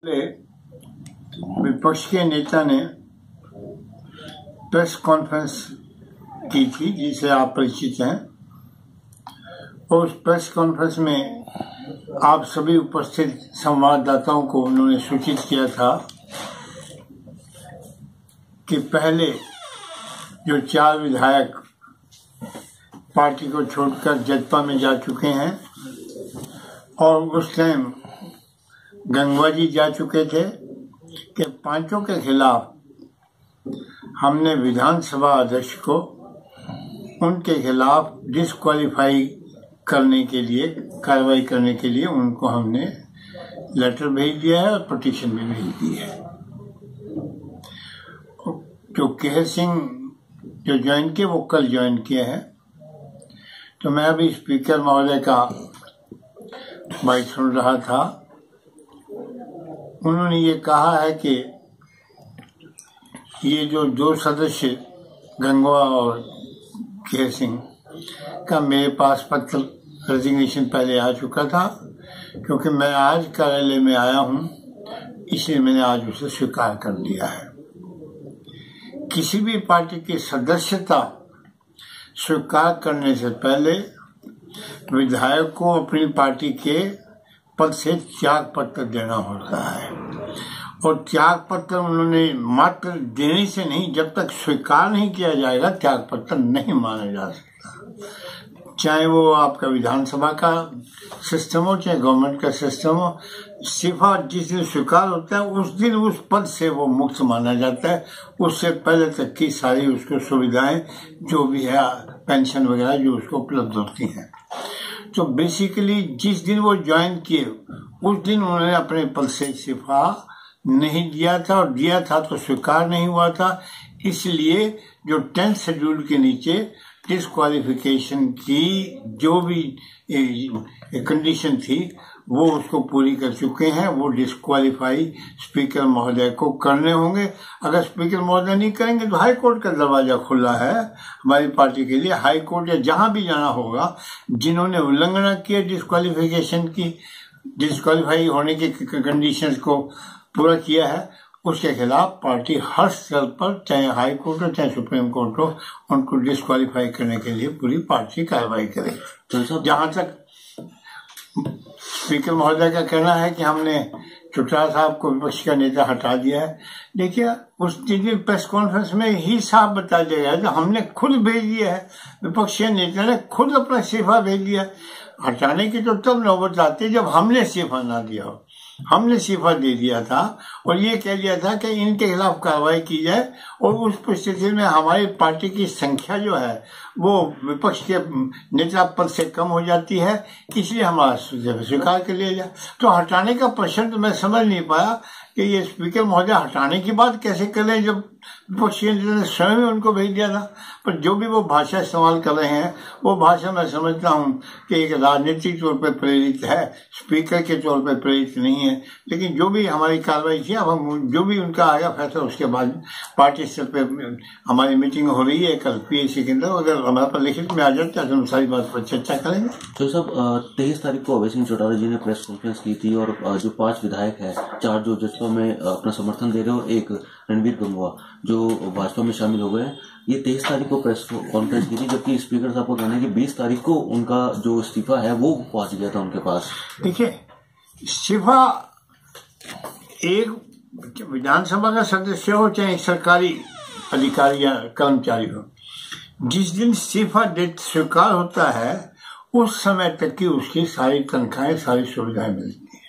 विपक्ष के नेता ने प्रेस कॉन्फ्रेंस की थी जिसे आप परिचित हैं। और उस प्रेस कॉन्फ्रेंस में आप सभी उपस्थित संवाददाताओं को उन्होंने सूचित किया था कि पहले जो 4 विधायक पार्टी को छोड़कर जजपा में जा चुके हैं और उस टाइम गंगवा जी जा चुके थे कि 5 के खिलाफ हमने विधानसभा अध्यक्ष को उनके खिलाफ डिस्क्वालीफाई करने के लिए कार्रवाई करने के लिए उनको हमने लेटर भेज दिया है और पिटीशन भी भेज दी है। जो केहर सिंह जो ज्वाइन किए वो कल ज्वाइन किए हैं। तो मैं अभी स्पीकर महोदय का बात सुन रहा था। उन्होंने ये कहा है कि ये जो 2 सदस्य गंगवा और केहर सिंह का मेरे पास पत्र रेजिग्नेशन पहले आ चुका था, क्योंकि मैं आज कार्यालय में आया हूं, इसलिए मैंने आज उसे स्वीकार कर लिया है। किसी भी पार्टी की सदस्यता स्वीकार करने से पहले विधायक को अपनी पार्टी के पद से त्याग पत्र देना होता है। और त्याग पत्र उन्होंने मात्र देने से नहीं, जब तक स्वीकार नहीं किया जाएगा त्याग पत्र नहीं माना जा सकता। चाहे वो आपका विधानसभा का सिस्टम हो, चाहे गवर्नमेंट का सिस्टम हो, इस्तीफा जिस दिन स्वीकार होता है उस दिन उस पद से वो मुक्त माना जाता है। उससे पहले तक की सारी उसको सुविधाएं जो भी है, पेंशन वगैरह जो उसको उपलब्ध होती हैं। तो बेसिकली जिस दिन वो ज्वाइन किए उस दिन उन्होंने अपने पद से इस्तीफा नहीं दिया था, और दिया था तो स्वीकार नहीं हुआ था। इसलिए जो 10th शेड्यूल के नीचे डिस्क्वालिफिकेशन की जो भी कंडीशन थी वो उसको पूरी कर चुके हैं। वो डिस्क्वालीफाई स्पीकर महोदय को करने होंगे। अगर स्पीकर महोदय नहीं करेंगे तो हाई कोर्ट का दरवाजा खुला है हमारी पार्टी के लिए। हाई कोर्ट या जहां भी जाना होगा, जिन्होंने उल्लंघना किया डिस्क्वालिफिकेशन की, डिस्क्वालीफाई होने की कंडीशंस को पूरा किया है, उसके खिलाफ पार्टी हर स्तर पर, चाहे हाई कोर्ट हो चाहे सुप्रीम कोर्ट हो, उनको डिस्क्वालीफाई करने के लिए पूरी पार्टी कार्रवाई करे। तो जहां तक स्पीकर महोदय का कहना है कि हमने चौटाला साहब को विपक्ष का नेता हटा दिया है, देखिए उस दिन प्रेस कॉन्फ्रेंस में ही साफ बता दिया गया तो हमने खुद भेज दिया है। विपक्षी नेता ने खुद अपना इस्तीफा भेज दिया। हटाने की तो तब नौबत आती है जब हमने इस्तीफा ना दिया हो। हमने इस्तीफा दे दिया था और ये कह दिया था कि इनके खिलाफ कार्रवाई की जाए, और उस परिस्थिति में हमारी पार्टी की संख्या जो है वो विपक्ष के नेता पद से कम हो जाती है, इसलिए हमारा स्वीकार कर लिया जाए। तो हटाने का प्रश्न तो मैं समझ नहीं पाया कि ये स्पीकर महोदय हटाने की बात कैसे करें जब विपक्षी नेता ने स्वयं ही उनको भेज दिया था। पर जो भी वो भाषा इस्तेमाल कर रहे हैं वो भाषा मैं समझता हूं कि एक राजनीतिक तौर पर प्रेरित है, स्पीकर के तौर पर प्रेरित नहीं है। लेकिन जो भी हमारी कार्रवाई थी, अब हम जो भी उनका आएगा फैसला, उसके बाद पार्टी स्तर पर हमारी मीटिंग हो रही है कल PAC के अंदर। अगर हमारे पर लिखित में आ जाता है तो हम सारी बात पर चर्चा करेंगे। तो सब 23 तारीख को अभय सिंह चौटाला जी ने प्रेस कॉन्फ्रेंस की थी, और जो 5 विधायक है, 4 जो जजपा में अपना समर्थन दे रहे हो, एक रणवीर गंगवा जो भाजपा में शामिल हो गए हैं, ये 23 तारीख को प्रेस कॉन्फ्रेंस की थी, जबकि स्पीकर साहब को कहना है कि 20 तारीख को उनका जो इस्तीफा है वो पहुंच गया था उनके पास। देखिए, इस्तीफा एक विधानसभा का सदस्य हो चाहे सरकारी अधिकारी या कर्मचारी हो, जिस दिन इस्तीफा स्वीकार होता है उस समय तक की उसकी सारी तनख्वाहें, सारी सुविधाएं मिलती हैं।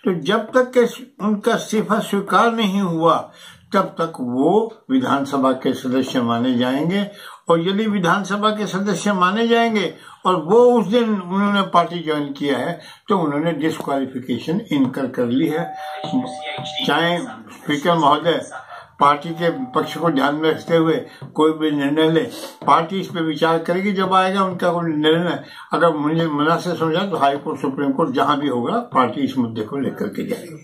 तो जब तक के उनका इस्तीफा स्वीकार नहीं हुआ तब तक वो विधानसभा के सदस्य माने जाएंगे। और यदि विधानसभा के सदस्य माने जाएंगे और वो उस दिन उन्होंने पार्टी ज्वाइन किया है तो उन्होंने डिस्क्वालिफिकेशन इनकर कर ली है। चाहे स्पीकर महोदय पार्टी के पक्ष को ध्यान में रखते हुए कोई भी निर्णय ले, पार्टी इस पे विचार करेगी जब आएगा उनका कोई निर्णय। अगर मुझे मुनासिब समझा तो हाई कोर्ट, सुप्रीम कोर्ट, जहां भी होगा पार्टी इस मुद्दे को लेकर के जाएगी।